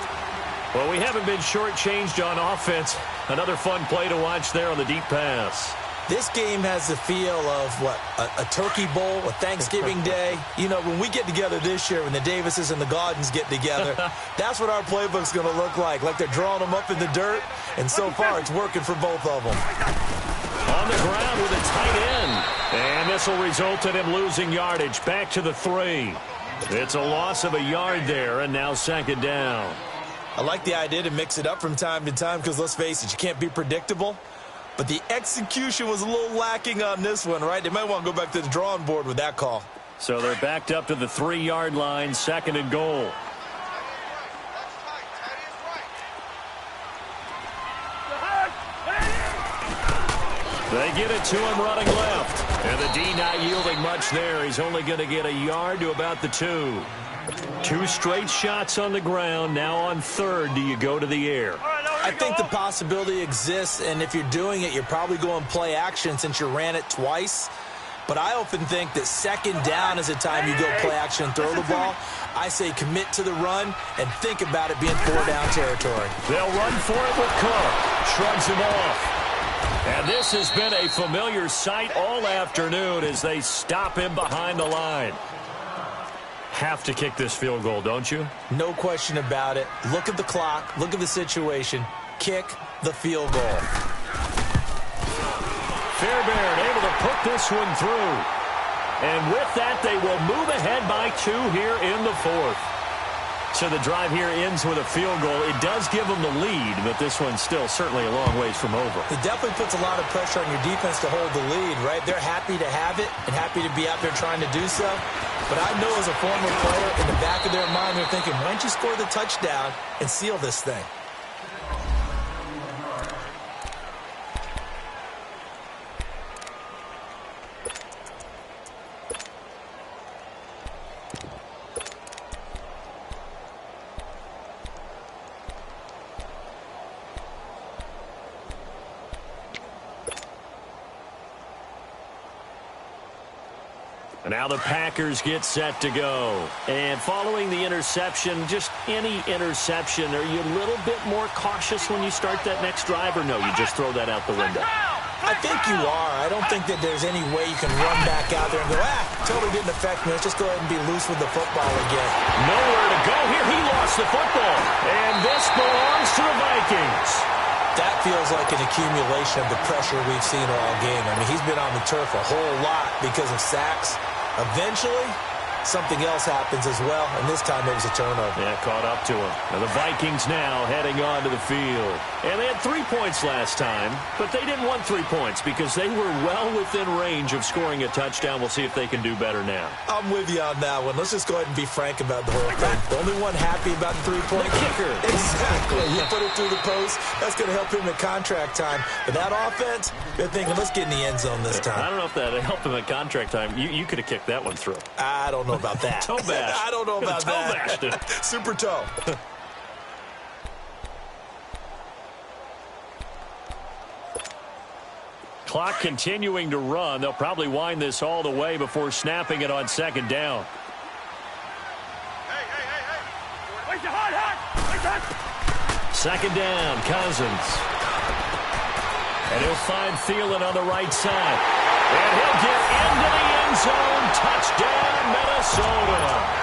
Well, we haven't been shortchanged on offense. Another fun play to watch there on the deep pass. This game has the feel of, what, a turkey bowl, a Thanksgiving Day. You know, when we get together this year, when the Davises and the Gaudens get together, that's what our playbook's going to look like they're drawing them up in the dirt, and so far it's working for both of them. On the ground with a tight end, and this will result in him losing yardage. Back to the 3. It's a loss of a yard there, and now second down. I like the idea to mix it up from time to time because, let's face it, you can't be predictable. But the execution was a little lacking on this one, right? They might want to go back to the drawing board with that call. So they're backed up to the 3-yard line, second and goal. They get it to him running left. And the D not yielding much there. He's only going to get a yard to about the 2. 2 straight shots on the ground. Now on third, do you go to the air? I think the possibility exists, and if you're doing it, you're probably going play action since you ran it twice. But I often think that second down is a time you go play action and throw the ball. I say commit to the run and think about it being 4-down territory. They'll run for it with Cook. Shrugs him off. And this has been a familiar sight all afternoon as they stop him behind the line. Have to kick this field goal, don't you? No question about it. Look at the clock. Look at the situation. Kick the field goal. Fairbairn able to put this one through. And with that, they will move ahead by 2 here in the 4th. So the drive here ends with a field goal. It does give them the lead, but this one's still certainly a long ways from over. It definitely puts a lot of pressure on your defense to hold the lead, right? They're happy to have it and happy to be out there trying to do so. But I know as a former player, in the back of their mind, they're thinking, why don't you score the touchdown and seal this thing? And now the Packers get set to go. And following the interception, just any interception, are you a little bit more cautious when you start that next drive, or no, you just throw that out the window? I think you are. I don't think that there's any way you can run back out there and go, totally didn't affect me. Let's just go ahead and be loose with the football again. Nowhere to go here. He lost the football. And this belongs to the Vikings. That feels like an accumulation of the pressure we've seen all game. I mean, he's been on the turf a whole lot because of sacks. Eventually, something else happens as well, and this time it was a turnover. Yeah, caught up to him. And the Vikings now heading onto the field. And they had 3 points last time, but they didn't want 3 points because they were well within range of scoring a touchdown. We'll see if they can do better now. I'm with you on that one. Let's just go ahead and be frank about the whole thing. The only one happy about the 3-point kicker. Exactly. You put it through the post. That's going to help him at contract time. But that offense, they're thinking, let's get in the end zone this time. I don't know if that helped him at contract time. You could have kicked that one through. I don't know about that. Toe bash. I don't know about that. Toe Super toe. Clock continuing to run. They'll probably wind this all the way before snapping it on second down. Second down, Cousins. And he'll find Thielen on the right side. And he'll get into the end zone. Touchdown, Minnesota.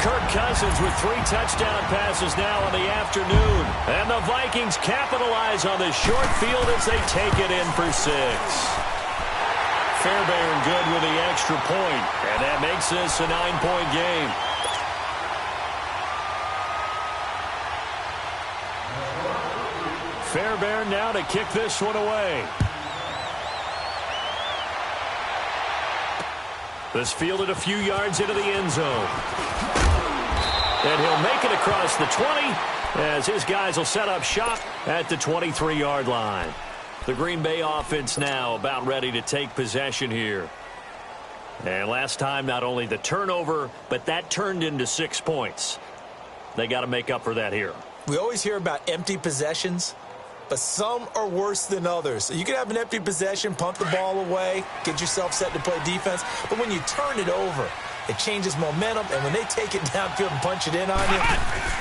Kirk Cousins with 3 touchdown passes now in the afternoon. And the Vikings capitalize on the short field as they take it in for 6. Fairbairn good with the extra point. And that makes this a 9-point game. Fairbairn now to kick this one away. This fielded a few yards into the end zone. And he'll make it across the 20 as his guys will set up shop at the 23-yard line. The Green Bay offense now about ready to take possession here. And last time, not only the turnover, but that turned into 6 points. They got to make up for that here. We always hear about empty possessions, but some are worse than others. You can have an empty possession, punt the ball away, get yourself set to play defense, but when you turn it over, It changes momentum, and when they take it downfield and punch it in on you,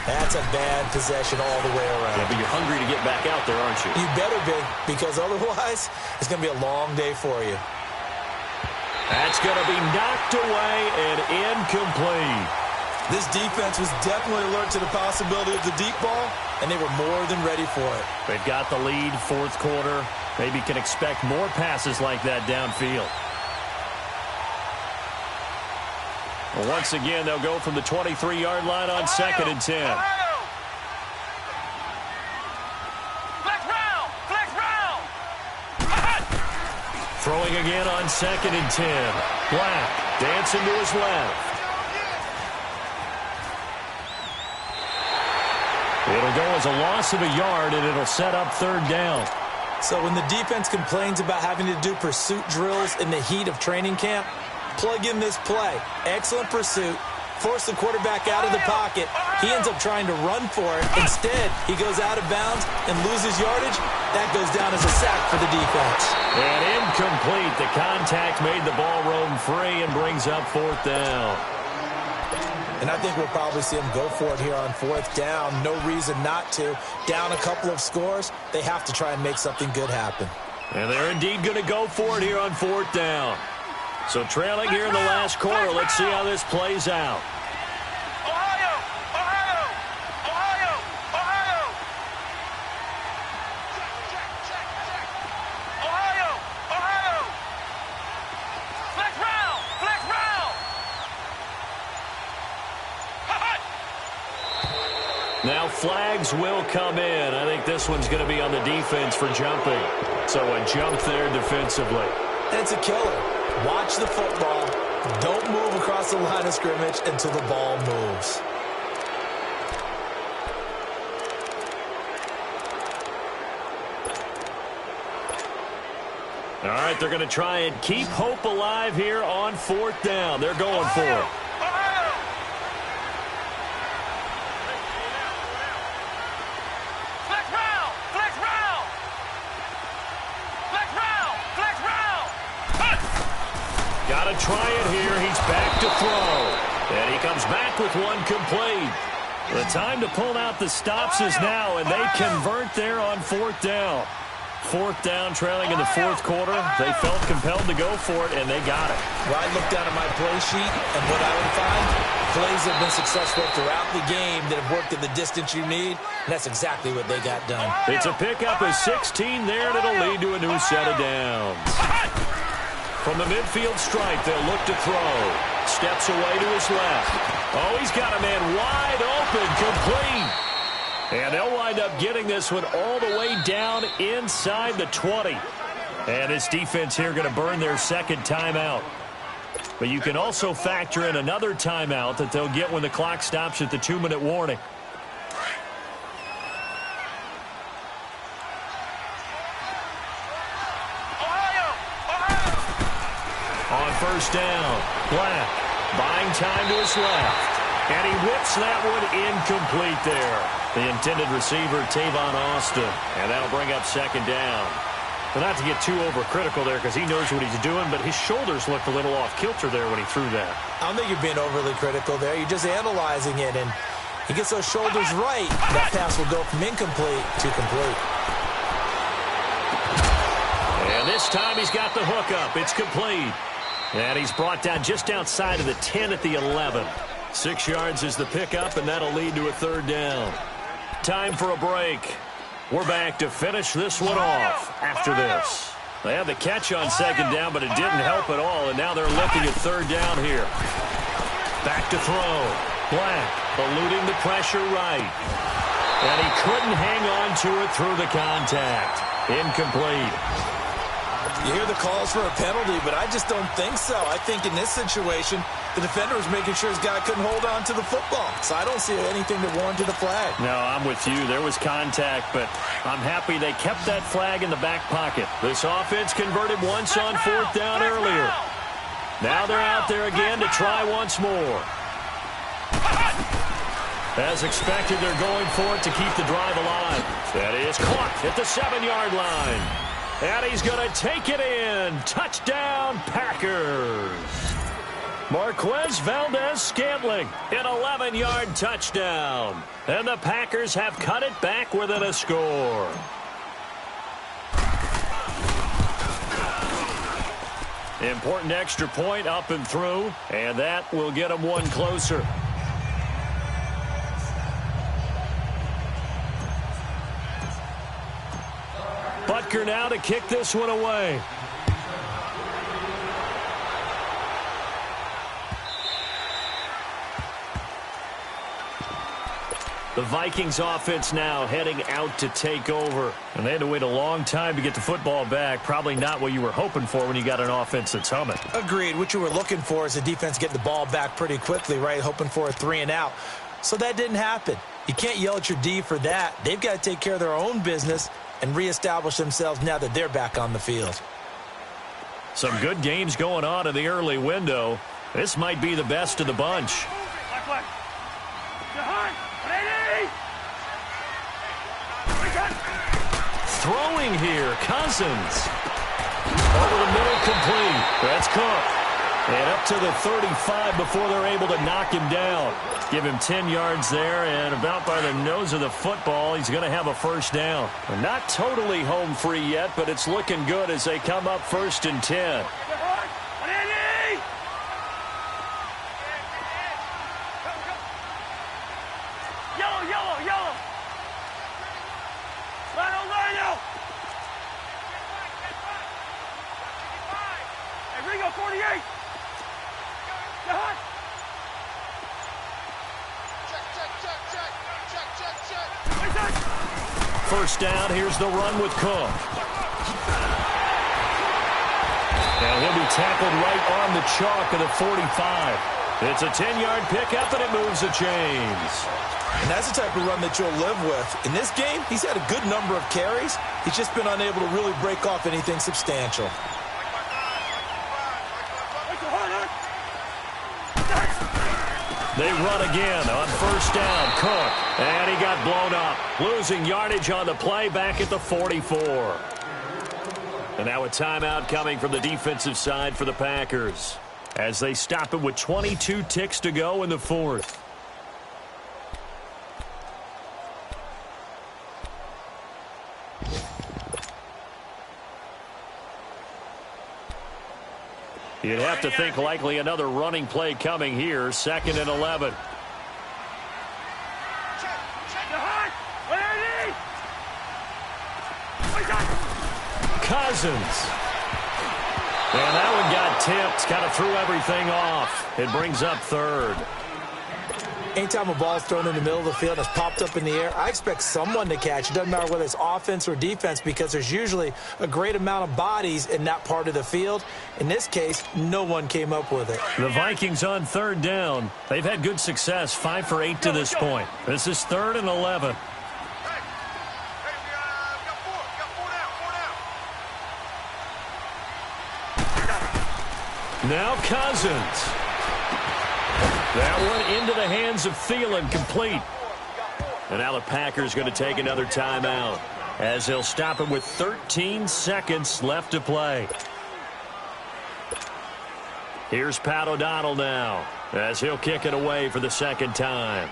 that's a bad possession all the way around. Yeah, but you're hungry to get back out there, aren't you? You better be, because otherwise it's going to be a long day for you. That's going to be knocked away and incomplete. This defense was definitely alert to the possibility of the deep ball, and they were more than ready for it. They've got the lead, fourth quarter. Maybe can expect more passes like that downfield. Well, once again, they'll go from the 23-yard line on 2nd and 10. Throwing again on 2nd and 10. Black dancing to his left. It'll go as a loss of a yard, and it'll set up 3rd down. So when the defense complains about having to do pursuit drills in the heat of training camp, plug in this play. Excellent pursuit. Force the quarterback out of the pocket. He ends up trying to run for it. Instead, he goes out of bounds and loses yardage. That goes down as a sack for the defense. And incomplete. The contact made the ball roam free and brings up 4th down. And I think we'll probably see him go for it here on 4th down. No reason not to. Down a couple of scores, they have to try and make something good happen. And they're indeed going to go for it here on 4th down. So trailing here in the last quarter, let's see how this plays out. Now flags will come in. I think this one's going to be on the defense for jumping. So a jump there defensively. It's a killer. Watch the football. Don't move across the line of scrimmage until the ball moves. All right, they're going to try and keep hope alive here on 4th down. They're going for it. Got to try it here. He's back to throw. And he comes back with one complete. The time to pull out the stops is now, and they convert there on 4th down. 4th down, trailing in the 4th quarter. They felt compelled to go for it, and they got it. Well, I look down at my play sheet, and what I would find, plays have been successful throughout the game that have worked at the distance you need, and that's exactly what they got done. It's a pickup of 16 there, and it'll lead to a new set of downs. From the midfield stripe, they'll look to throw. Steps away to his left. Oh, he's got a man wide open, complete. And they'll wind up getting this one all the way down inside the 20. And this defense here going to burn their 2nd timeout. But you can also factor in another timeout that they'll get when the clock stops at the 2-minute warning. On 1st down, Black buying time to his left. And he whips that one incomplete there. The intended receiver, Tavon Austin. And that'll bring up 2nd down. Well, not to get too overcritical there because he knows what he's doing, but his shoulders looked a little off kilter there when he threw that. I don't think you're being overly critical there. You're just analyzing it, and he gets those shoulders right. That pass will go from incomplete to complete. And this time he's got the hook up. It's complete. And he's brought down just outside of the 10 at the 11. 6 yards is the pickup, and that'll lead to a 3rd down. Time for a break. We're back to finish this one off after this. They had the catch on 2nd down, but it didn't help at all, and now they're looking at 3rd down here. Back to throw. Black eluding the pressure right. And he couldn't hang on to it through the contact. Incomplete. You hear the calls for a penalty, but I just don't think so. I think in this situation, the defender was making sure his guy couldn't hold on to the football. So I don't see anything that warranted a flag. No, I'm with you. There was contact, but I'm happy they kept that flag in the back pocket. This offense converted once on 4th down earlier. Now they're out there again to try once more. As expected, they're going for it to keep the drive alive. That is caught at the 7-yard line. And he's going to take it in. Touchdown, Packers. Marquez Valdez-Scantling, an 11-yard touchdown. And the Packers have cut it back within a score. Important extra point up and through, and that will get them one closer. Butker now to kick this one away. The Vikings offense now heading out to take over. And they had to wait a long time to get the football back. Probably not what you were hoping for when you got an offense that's humming. Agreed. What you were looking for is the defense getting the ball back pretty quickly, right? Hoping for a 3-and-out. So that didn't happen. You can't yell at your D for that. They've got to take care of their own business and reestablish themselves now that they're back on the field. Some good games going on in the early window. This might be the best of the bunch. Throwing here, Cousins. Over the middle, complete. That's Cook. And up to the 35 before they're able to knock him down. Give him 10 yards there, and about by the nose of the football, he's going to have a first down. Not totally home free yet, but it's looking good as they come up 1st and 10. First down, here's the run with Cook. And he'll be tackled right on the chalk of the 45. It's a 10-yard pickup, and it moves the chains. And that's the type of run that you'll live with. In this game, he's had a good number of carries. He's just been unable to really break off anything substantial. They run again on first down. Cook. And he got blown up. Losing yardage on the play back at the 44. And now a timeout coming from the defensive side for the Packers as they stop it with 22 ticks to go in the fourth. You'd have to think likely another running play coming here. 2nd and 11. Cousins. And that one got tipped. Kind of threw everything off. It brings up 3rd. Anytime a ball's thrown in the middle of the field and it's popped up in the air, I expect someone to catch. It doesn't matter whether it's offense or defense because there's usually a great amount of bodies in that part of the field. In this case, no one came up with it. The Vikings on 3rd down. They've had good success, 5 for 8 to this point. This is 3rd and 11. Now Cousins. That one into the hands of Thielen, complete. And now the Packers going to take another timeout as they'll stop it with 13 seconds left to play. Here's Pat O'Donnell now as he'll kick it away for the 2nd time.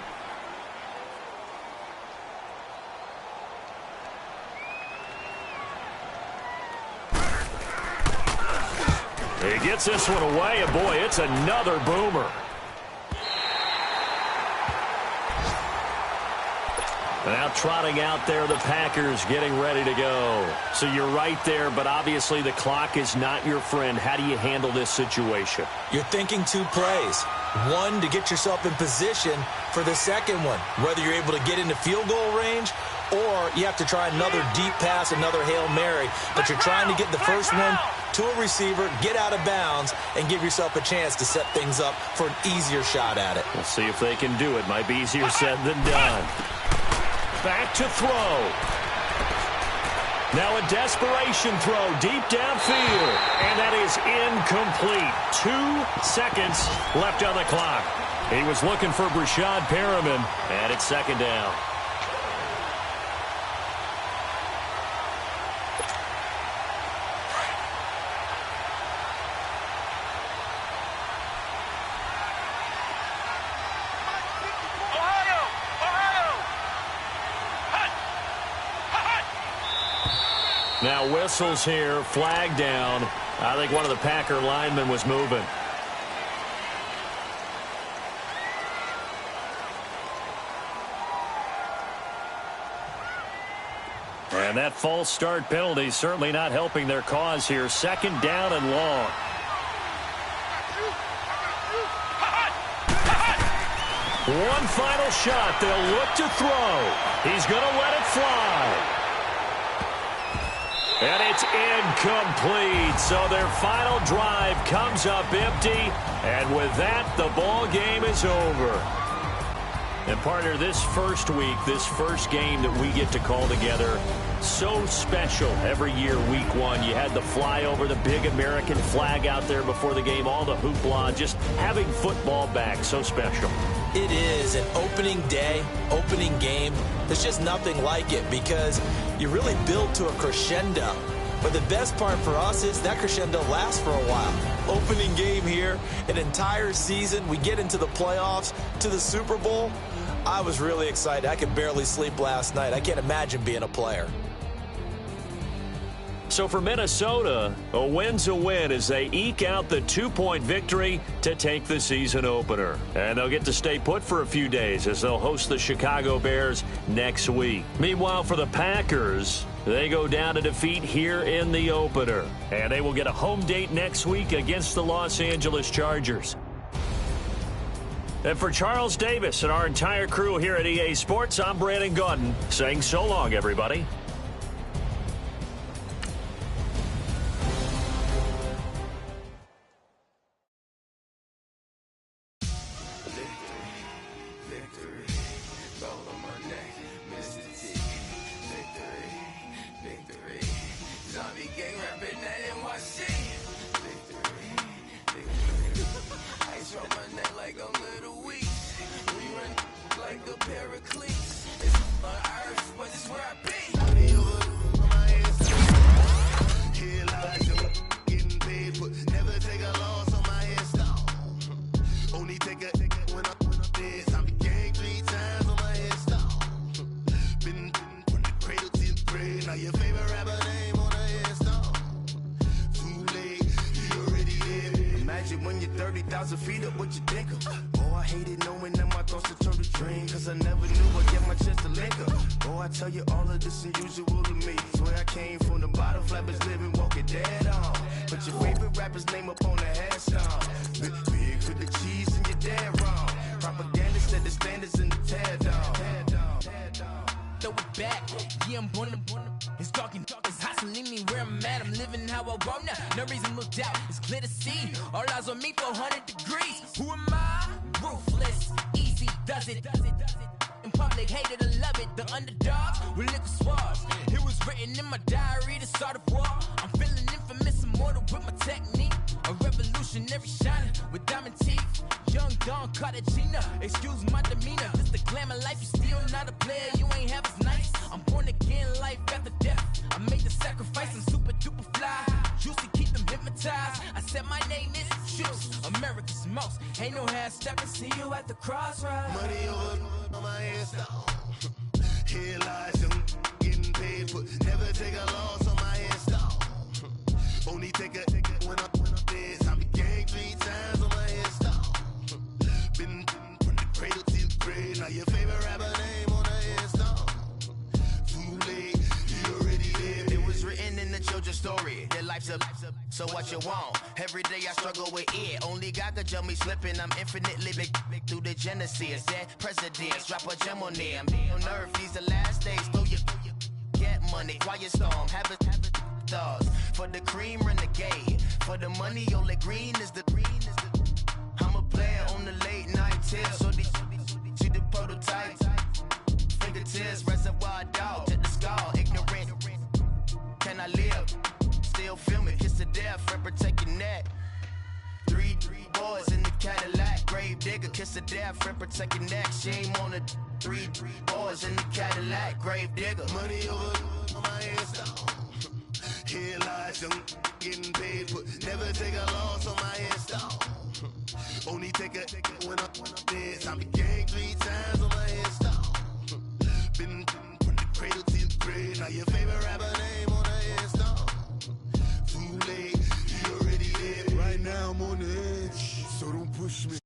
He gets this one away, and boy, it's another boomer. Now trotting out there, the Packers getting ready to go. So you're right there, but obviously the clock is not your friend. How do you handle this situation? You're thinking 2 plays. One, to get yourself in position for the second one, whether you're able to get into field goal range or you have to try another deep pass, another Hail Mary. But you're trying to get the first one to a receiver, get out of bounds, and give yourself a chance to set things up for an easier shot at it. We'll see if they can do it. Might be easier said than done. Back to throw. Now a desperation throw deep downfield. And that is incomplete. 2 seconds left on the clock. He was looking for Brashad Perriman, and it's 2nd down. Now whistles here, flag down. I think one of the Packer linemen was moving. And that false start penalty certainly not helping their cause here. Second down and long. One final shot. They'll look to throw. He's going to let it fly. And it's incomplete. So their final drive comes up empty. And with that, the ball game is over. And partner, this first week, this first game that we get to call together, so special every year, week one. You had the flyover, the big American flag out there before the game, all the hoopla, just having football back, so special. It is an opening day, opening game. There's just nothing like it because you really build to a crescendo. But the best part for us is that crescendo lasts for a while. Opening game here, an entire season. We get into the playoffs, to the Super Bowl. I was really excited. I could barely sleep last night. I can't imagine being a player. So for Minnesota, a win's a win as they eke out the 2-point victory to take the season opener. And they'll get to stay put for a few days as they'll host the Chicago Bears next week. Meanwhile, for the Packers, they go down to defeat here in the opener. And they will get a home date next week against the Los Angeles Chargers. And for Charles Davis and our entire crew here at EA Sports, I'm Brandon Gaudin saying so long, everybody. So what you want? Every day I struggle with it. Only God could jump me slipping. I'm infinitely big through the Genesis. Dead presidents, drop a gem on them. On earth, these the last days. Throw your get money, quiet storm. Have it thoughts. For the cream, renegade. For the money, only green is the. I'm a player on the late night tips. So these the prototype. Fingertips, reservoir dog. To the skull, ignorant. Can I live? Still film it, kiss to death, friend protect your neck. Three boys in the Cadillac, grave digger, kiss to death, friend protect your neck. Shame on the three boys in the Cadillac, grave digger. Money over my hands down. Here lies young, getting paid, but never take a loss on my hands down. Only take a when I'm dead. I be gang 3 times on my hands down. Been from the cradle to the grave. Now your favorite rapper name on the hands down. Schmidt.